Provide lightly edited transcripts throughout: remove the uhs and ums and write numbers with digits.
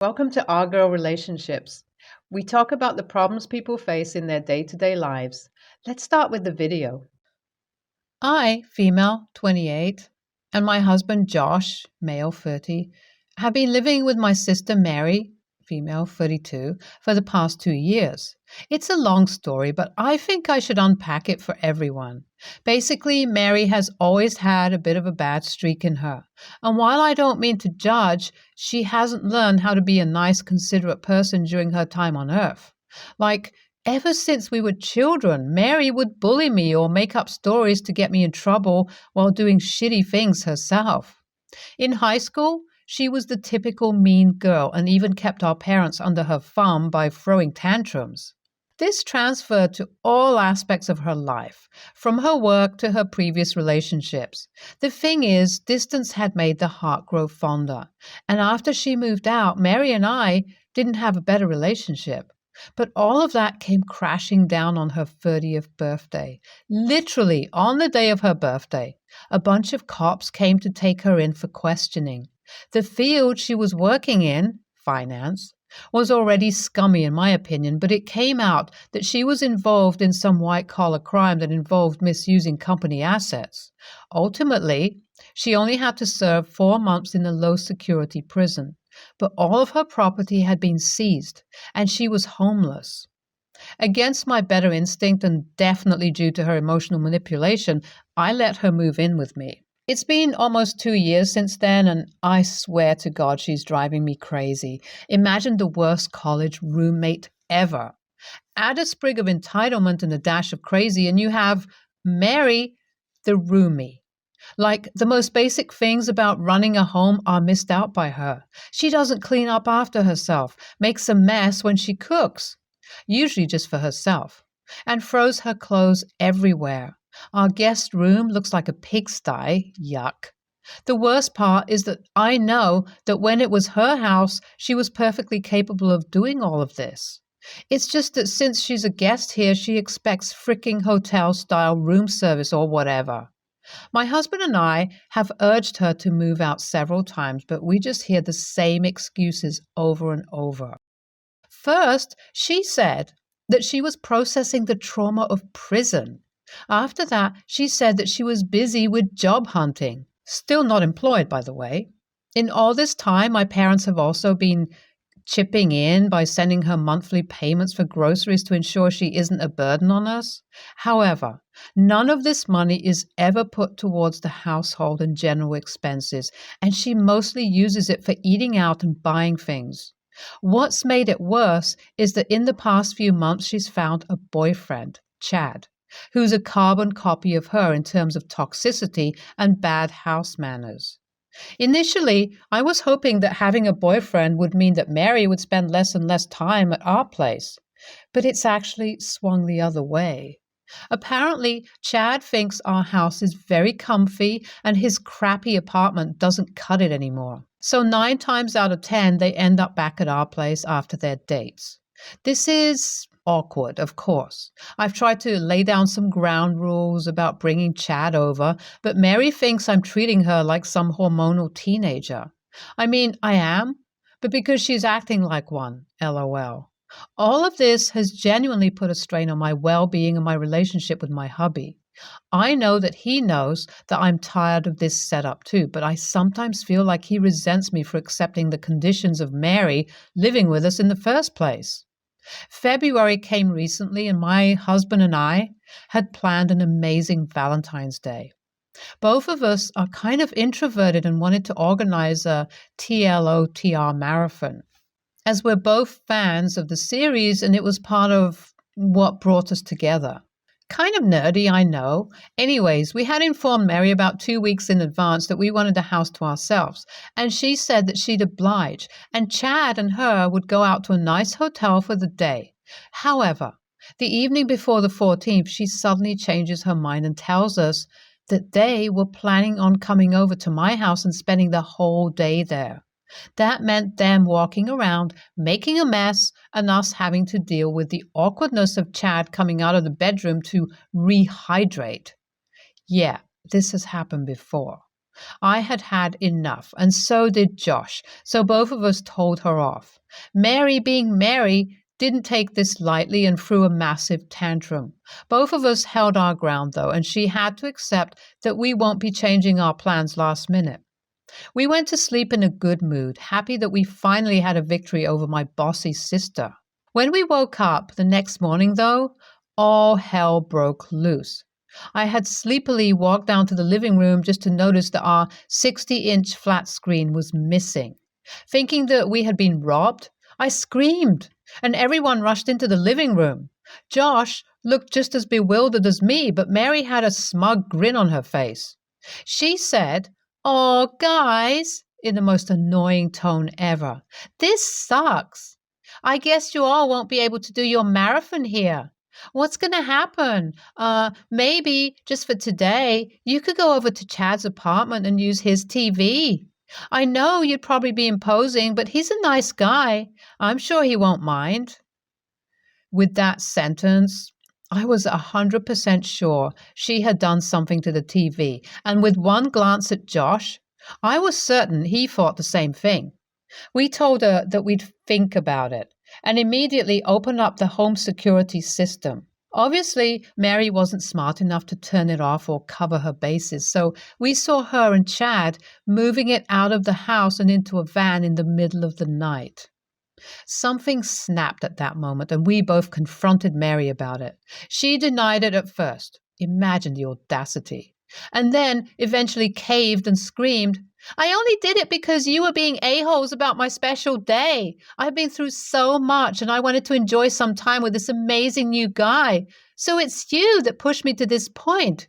Welcome to Our Girl Relationships. We talk about the problems people face in their day-to-day lives. Let's start with the video. I, female, 28, and my husband Josh, male, 30, have been living with my sister Mary, female, 32, for the past 2 years. It's a long story, but I think I should unpack it for everyone. Basically, Mary has always had a bit of a bad streak in her. And while I don't mean to judge, she hasn't learned how to be a nice, considerate person during her time on Earth. Like, ever since we were children, Mary would bully me or make up stories to get me in trouble while doing shitty things herself. In high school, she was the typical mean girl and even kept our parents under her thumb by throwing tantrums. This transferred to all aspects of her life, from her work to her previous relationships. The thing is, distance had made the heart grow fonder, and after she moved out, Mary and I didn't have a better relationship. But all of that came crashing down on her 30th birthday. Literally, on the day of her birthday, a bunch of cops came to take her in for questioning. The field she was working in, finance, was already scummy in my opinion, but it came out that she was involved in some white-collar crime that involved misusing company assets. Ultimately, she only had to serve 4 months in a low-security prison, but all of her property had been seized, and she was homeless. Against my better instinct and definitely due to her emotional manipulation, I let her move in with me. It's been almost 2 years since then, and I swear to God she's driving me crazy. Imagine the worst college roommate ever. Add a sprig of entitlement and a dash of crazy, and you have Mary, the roomie. Like, the most basic things about running a home are missed out by her. She doesn't clean up after herself, makes a mess when she cooks, usually just for herself, and throws her clothes everywhere. Our guest room looks like a pigsty. Yuck. The worst part is that I know that when it was her house, she was perfectly capable of doing all of this. It's just that since she's a guest here, she expects fricking hotel-style room service or whatever. My husband and I have urged her to move out several times, but we just hear the same excuses over and over. First, she said that she was processing the trauma of prison. After that, she said that she was busy with job hunting. Still not employed, by the way. In all this time, my parents have also been chipping in by sending her monthly payments for groceries to ensure she isn't a burden on us. However, none of this money is ever put towards the household and general expenses, and she mostly uses it for eating out and buying things. What's made it worse is that in the past few months she's found a boyfriend, Chad, who's a carbon copy of her in terms of toxicity and bad house manners. Initially, I was hoping that having a boyfriend would mean that Mary would spend less and less time at our place, but it's actually swung the other way. Apparently, Chad thinks our house is very comfy and his crappy apartment doesn't cut it anymore. So 9 times out of 10, they end up back at our place after their dates. This is awkward, of course. I've tried to lay down some ground rules about bringing Chad over, but Mary thinks I'm treating her like some hormonal teenager. I mean, I am, but because she's acting like one, LOL. All of this has genuinely put a strain on my well-being and my relationship with my hubby. I know that he knows that I'm tired of this setup too, but I sometimes feel like he resents me for accepting the conditions of Mary living with us in the first place. February came recently, and my husband and I had planned an amazing Valentine's Day. Both of us are kind of introverted and wanted to organize a TLOTR marathon, as we're both fans of the series, and it was part of what brought us together. Kind of nerdy, I know. Anyways, we had informed Mary about 2 weeks in advance that we wanted a house to ourselves, and she said that she'd oblige, and Chad and her would go out to a nice hotel for the day. However, the evening before the 14th, she suddenly changes her mind and tells us that they were planning on coming over to my house and spending the whole day there. That meant them walking around, making a mess, and us having to deal with the awkwardness of Chad coming out of the bedroom to rehydrate. Yeah, this has happened before. I had had enough, and so did Josh, so both of us told her off. Mary, being Mary, didn't take this lightly and threw a massive tantrum. Both of us held our ground, though, and she had to accept that we won't be changing our plans last minute. We went to sleep in a good mood, happy that we finally had a victory over my bossy sister. When we woke up the next morning, though, all hell broke loose. I had sleepily walked down to the living room just to notice that our 60-inch flat screen was missing. Thinking that we had been robbed, I screamed, and everyone rushed into the living room. Josh looked just as bewildered as me, but Mary had a smug grin on her face. She said, "Oh, guys," in the most annoying tone ever, "this sucks. I guess you all won't be able to do your marathon here. What's going to happen? Maybe just for today, you could go over to Chad's apartment and use his TV. I know you'd probably be imposing, but he's a nice guy. I'm sure he won't mind." With that sentence, I was 100% sure she had done something to the TV, and with one glance at Josh, I was certain he thought the same thing. We told her that we'd think about it and immediately opened up the home security system. Obviously, Mary wasn't smart enough to turn it off or cover her bases, so we saw her and Chad moving it out of the house and into a van in the middle of the night. Something snapped at that moment, and we both confronted Mary about it. She denied it at first. Imagine the audacity. And then eventually caved and screamed, "I only did it because you were being a-holes about my special day. I've been through so much and I wanted to enjoy some time with this amazing new guy. So it's you that pushed me to this point.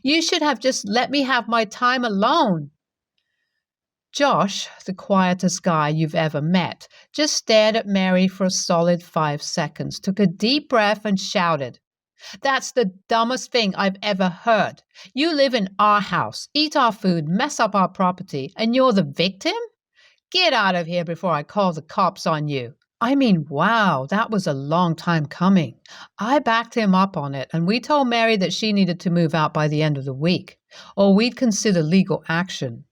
You should have just let me have my time alone." Josh, the quietest guy you've ever met, just stared at Mary for a solid 5 seconds, took a deep breath and shouted, "That's the dumbest thing I've ever heard. You live in our house, eat our food, mess up our property, and you're the victim? Get out of here before I call the cops on you." I mean, wow, that was a long time coming. I backed him up on it, and we told Mary that she needed to move out by the end of the week, or we'd consider legal action.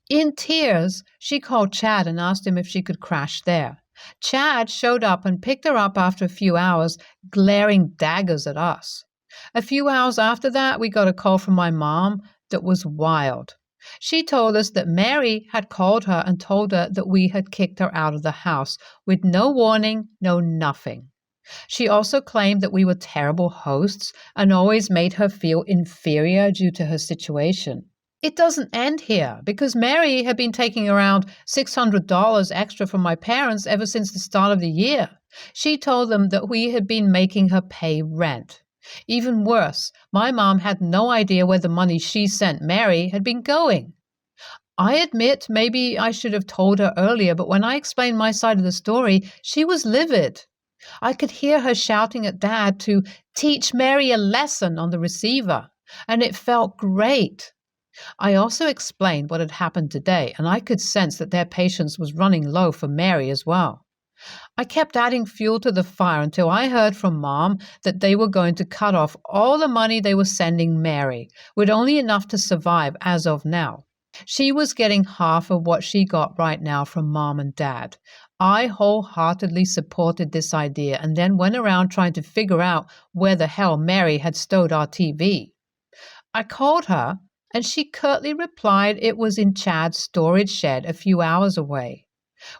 In tears, she called Chad and asked him if she could crash there. Chad showed up and picked her up after a few hours, glaring daggers at us. A few hours after that, we got a call from my mom that was wild. She told us that Mary had called her and told her that we had kicked her out of the house with no warning, no nothing. She also claimed that we were terrible hosts and always made her feel inferior due to her situation. It doesn't end here, because Mary had been taking around $600 extra from my parents ever since the start of the year. She told them that we had been making her pay rent. Even worse, my mom had no idea where the money she sent Mary had been going. I admit maybe I should have told her earlier, but when I explained my side of the story, she was livid. I could hear her shouting at Dad to teach Mary a lesson on the receiver, and it felt great. I also explained what had happened today, and I could sense that their patience was running low for Mary as well. I kept adding fuel to the fire until I heard from Mom that they were going to cut off all the money they were sending Mary, with only enough to survive as of now. She was getting half of what she got right now from Mom and Dad. I wholeheartedly supported this idea and then went around trying to figure out where the hell Mary had stowed our TV. I called her, and she curtly replied it was in Chad's storage shed a few hours away.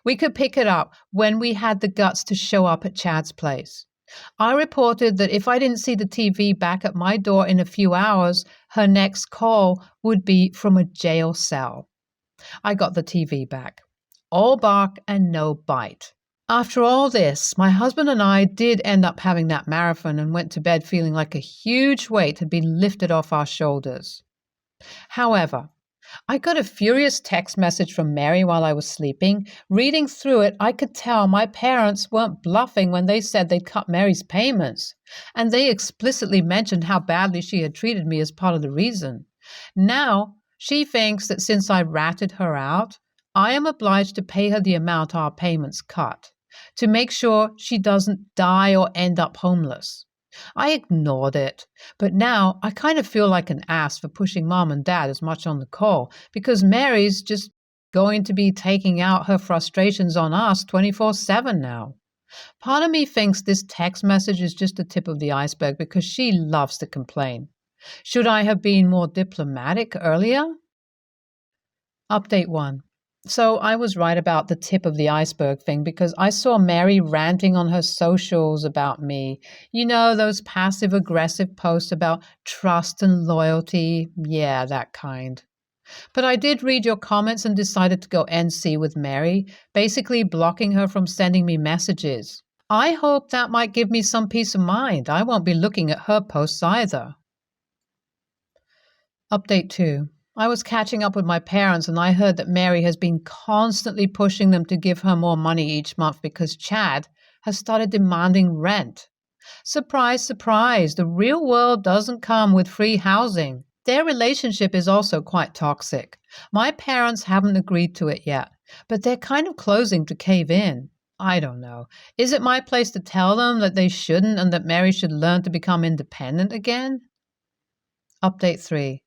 We could pick it up when we had the guts to show up at Chad's place. I reported that if I didn't see the TV back at my door in a few hours, her next call would be from a jail cell. I got the TV back. All bark and no bite. After all this, my husband and I did end up having that marathon and went to bed feeling like a huge weight had been lifted off our shoulders. However, I got a furious text message from Mary while I was sleeping. Reading through it, I could tell my parents weren't bluffing when they said they'd cut Mary's payments, and they explicitly mentioned how badly she had treated me as part of the reason. Now, she thinks that since I ratted her out, I am obliged to pay her the amount our payments cut, to make sure she doesn't die or end up homeless. I ignored it, but now I kind of feel like an ass for pushing mom and dad as much on the call because Mary's just going to be taking out her frustrations on us 24/7 now. Part of me thinks this text message is just the tip of the iceberg because she loves to complain. Should I have been more diplomatic earlier? Update 1. So I was right about the tip of the iceberg thing because I saw Mary ranting on her socials about me. You know, those passive aggressive posts about trust and loyalty. Yeah, that kind. But I did read your comments and decided to go NC with Mary, basically blocking her from sending me messages. I hope that might give me some peace of mind. I won't be looking at her posts either. Update 2. I was catching up with my parents and I heard that Mary has been constantly pushing them to give her more money each month because Chad has started demanding rent. Surprise, surprise, the real world doesn't come with free housing. Their relationship is also quite toxic. My parents haven't agreed to it yet, but they're kind of closing to cave in. I don't know. Is it my place to tell them that they shouldn't and that Mary should learn to become independent again? Update 3.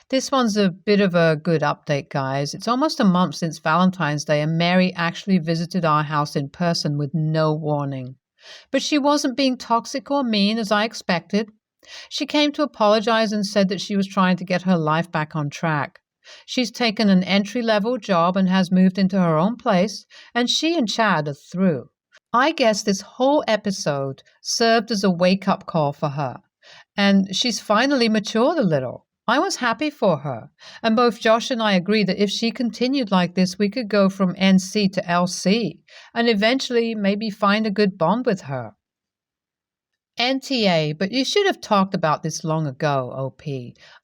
This one's a bit of a good update, guys. It's almost a month since Valentine's Day, and Mary actually visited our house in person with no warning. But she wasn't being toxic or mean as I expected. She came to apologize and said that she was trying to get her life back on track. She's taken an entry-level job and has moved into her own place, and she and Chad are through. I guess this whole episode served as a wake-up call for her, and she's finally matured a little. I was happy for her, and both Josh and I agree that if she continued like this, we could go from NC to LC, and eventually maybe find a good bond with her. NTA, but you should have talked about this long ago, OP.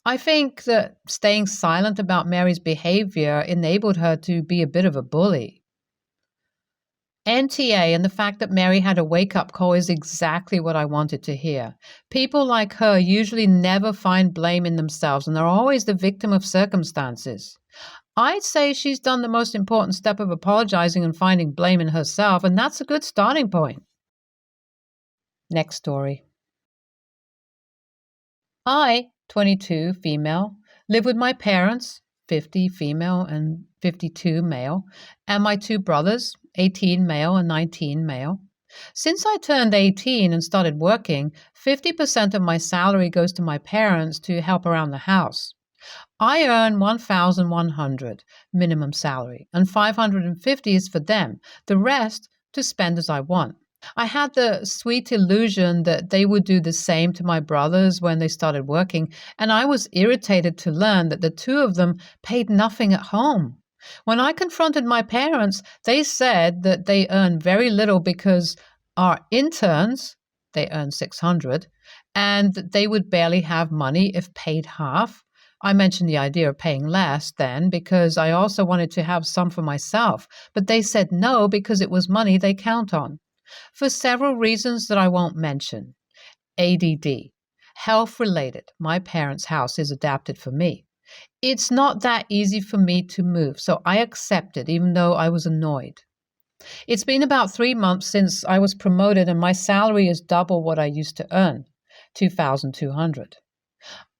I think that staying silent about Mary's behavior enabled her to be a bit of a bully. NTA and the fact that Mary had a wake-up call is exactly what I wanted to hear. People like her usually never find blame in themselves and are always the victim of circumstances. I'd say she's done the most important step of apologizing and finding blame in herself, and that's a good starting point. Next story. I, 22, female, live with my parents, 50 female and 52 male, and my two brothers, 18 male and 19 male. Since I turned 18 and started working, 50% of my salary goes to my parents to help around the house. I earn $1,100 minimum salary, and $550 is for them, the rest to spend as I want. I had the sweet illusion that they would do the same to my brothers when they started working, and I was irritated to learn that the two of them paid nothing at home. When I confronted my parents, they said that they earn very little because our interns, they earn $600, and that they would barely have money if paid half. I mentioned the idea of paying less then because I also wanted to have some for myself, but they said no because it was money they count on. For several reasons that I won't mention. ADD. Health-related. My parents' house is adapted for me. It's not that easy for me to move, so I accepted even though I was annoyed. It's been about 3 months since I was promoted and my salary is double what I used to earn, $2,200.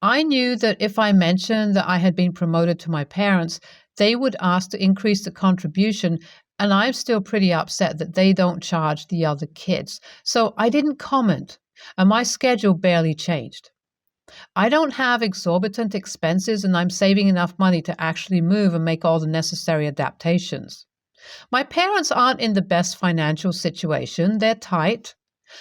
I knew that if I mentioned that I had been promoted to my parents, they would ask to increase the contribution, and I'm still pretty upset that they don't charge the other kids. So I didn't comment, and my schedule barely changed. I don't have exorbitant expenses, and I'm saving enough money to actually move and make all the necessary adaptations. My parents aren't in the best financial situation. They're tight,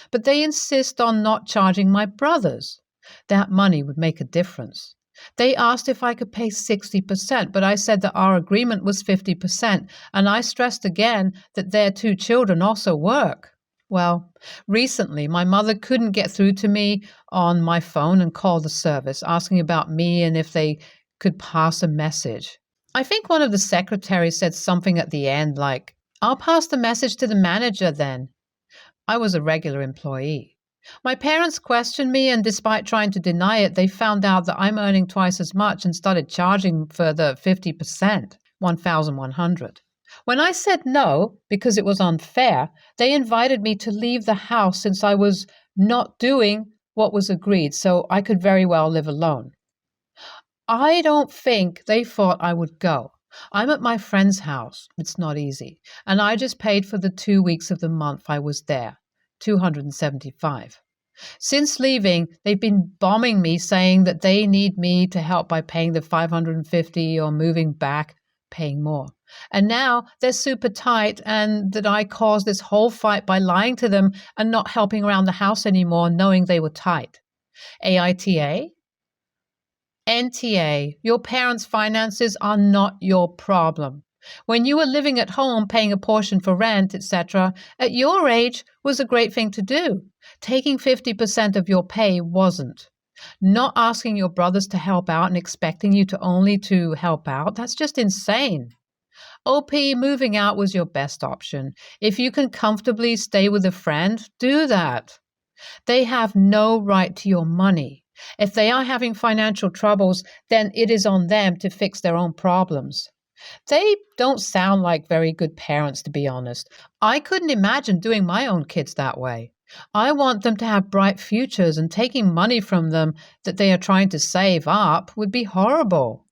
but they insist on not charging my brothers. That money would make a difference. They asked if I could pay 60%, but I said that our agreement was 50%, and I stressed again that their two children also work. Well, recently my mother couldn't get through to me on my phone and called the service, asking about me and if they could pass a message. I think one of the secretaries said something at the end like, "I'll pass the message to the manager then." I was a regular employee. My parents questioned me, and despite trying to deny it, they found out that I'm earning twice as much and started charging for the 50%, $1,100. When I said no, because it was unfair, they invited me to leave the house since I was not doing what was agreed, so I could very well live alone. I don't think they thought I would go. I'm at my friend's house. It's not easy. And I just paid for the 2 weeks of the month I was there, 275. Since leaving, they've been bombing me saying that they need me to help by paying the 550 or moving back, paying more. And now they're super tight and that I caused this whole fight by lying to them and not helping around the house anymore, knowing they were tight. AITA? NTA, your parents' finances are not your problem. When you were living at home, paying a portion for rent, etc., at your age was a great thing to do. Taking 50% of your pay wasn't. Not asking your brothers to help out and expecting you to only to help out, that's just insane. OP, moving out was your best option. If you can comfortably stay with a friend, do that. They have no right to your money. If they are having financial troubles, then it is on them to fix their own problems. They don't sound like very good parents, to be honest. I couldn't imagine doing my own kids that way. I want them to have bright futures, and taking money from them that they are trying to save up would be horrible.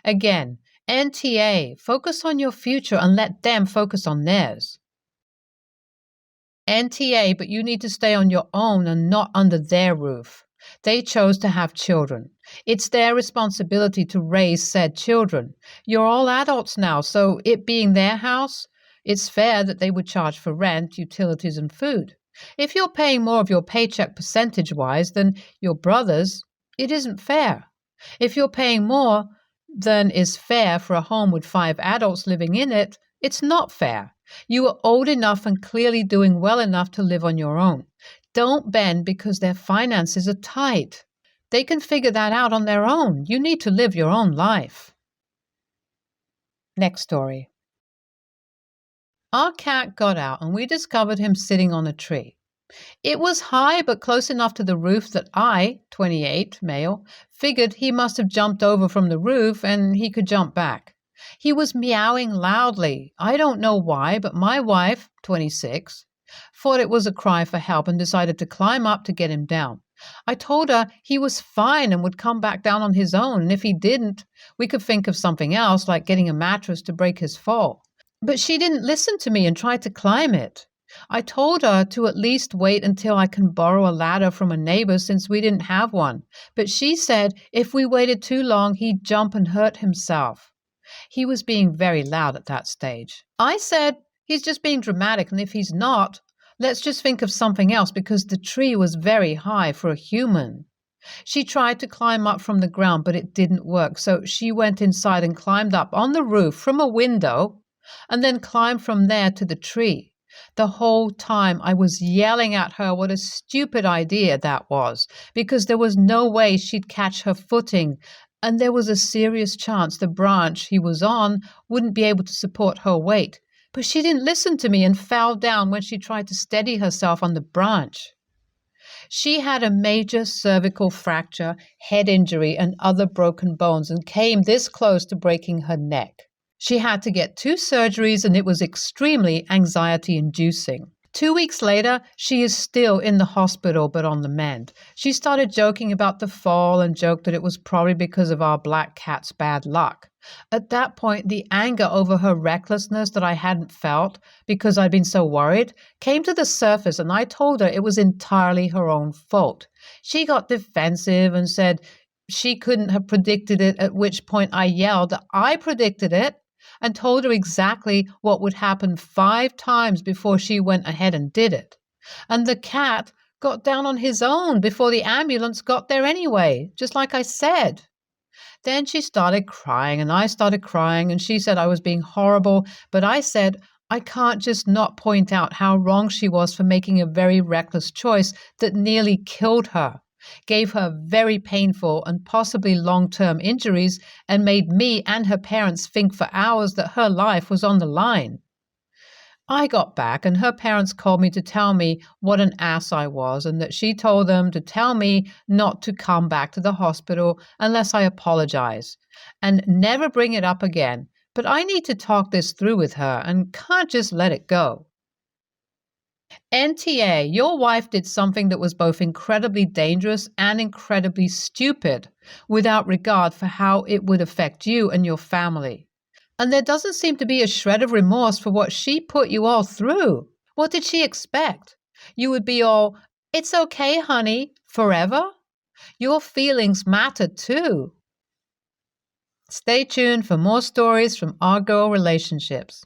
Again, NTA, focus on your future and let them focus on theirs. NTA, but you need to stay on your own and not under their roof. They chose to have children. It's their responsibility to raise said children. You're all adults now, so it being their house, it's fair that they would charge for rent, utilities, and food. If you're paying more of your paycheck percentage-wise than your brothers, it isn't fair. If you're paying more than is fair for a home with 5 adults living in it, it's not fair. You are old enough and clearly doing well enough to live on your own. Don't bend because their finances are tight. They can figure that out on their own. You need to live your own life. Next story. Our cat got out and we discovered him sitting on a tree. It was high but close enough to the roof that I, 28, male, figured he must have jumped over from the roof and he could jump back. He was meowing loudly. I don't know why, but my wife, 26, thought it was a cry for help and decided to climb up to get him down. I told her he was fine and would come back down on his own, and if he didn't, we could think of something else, like getting a mattress to break his fall. But she didn't listen to me and tried to climb it. I told her to at least wait until I can borrow a ladder from a neighbor since we didn't have one, but she said if we waited too long, he'd jump and hurt himself. He was being very loud at that stage. I said, he's just being dramatic, and if he's not, let's just think of something else because the tree was very high for a human. She tried to climb up from the ground, but it didn't work, so she went inside and climbed up on the roof from a window and then climbed from there to the tree. The whole time I was yelling at her what a stupid idea that was, because there was no way she'd catch her footing, and there was a serious chance the branch he was on wouldn't be able to support her weight. But she didn't listen to me and fell down when she tried to steady herself on the branch. She had a major cervical fracture, head injury, and other broken bones and came this close to breaking her neck. She had to get 2 surgeries and it was extremely anxiety-inducing. 2 weeks later, she is still in the hospital but on the mend. She started joking about the fall and joked that it was probably because of our black cat's bad luck. At that point, the anger over her recklessness that I hadn't felt because I'd been so worried came to the surface, and I told her it was entirely her own fault. She got defensive and said she couldn't have predicted it, at which point I yelled that I predicted it and told her exactly what would happen 5 times before she went ahead and did it. And the cat got down on his own before the ambulance got there anyway, just like I said. Then she started crying and I started crying and she said I was being horrible, but I said I can't just not point out how wrong she was for making a very reckless choice that nearly killed her, gave her very painful and possibly long-term injuries, and made me and her parents think for hours that her life was on the line. I got back and her parents called me to tell me what an ass I was and that she told them to tell me not to come back to the hospital unless I apologize and never bring it up again. But I need to talk this through with her and can't just let it go. NTA, your wife did something that was both incredibly dangerous and incredibly stupid, without regard for how it would affect you and your family. And there doesn't seem to be a shred of remorse for what she put you all through. What did she expect? You would be all, "It's okay, honey," forever? Your feelings matter too. Stay tuned for more stories from our girl relationships.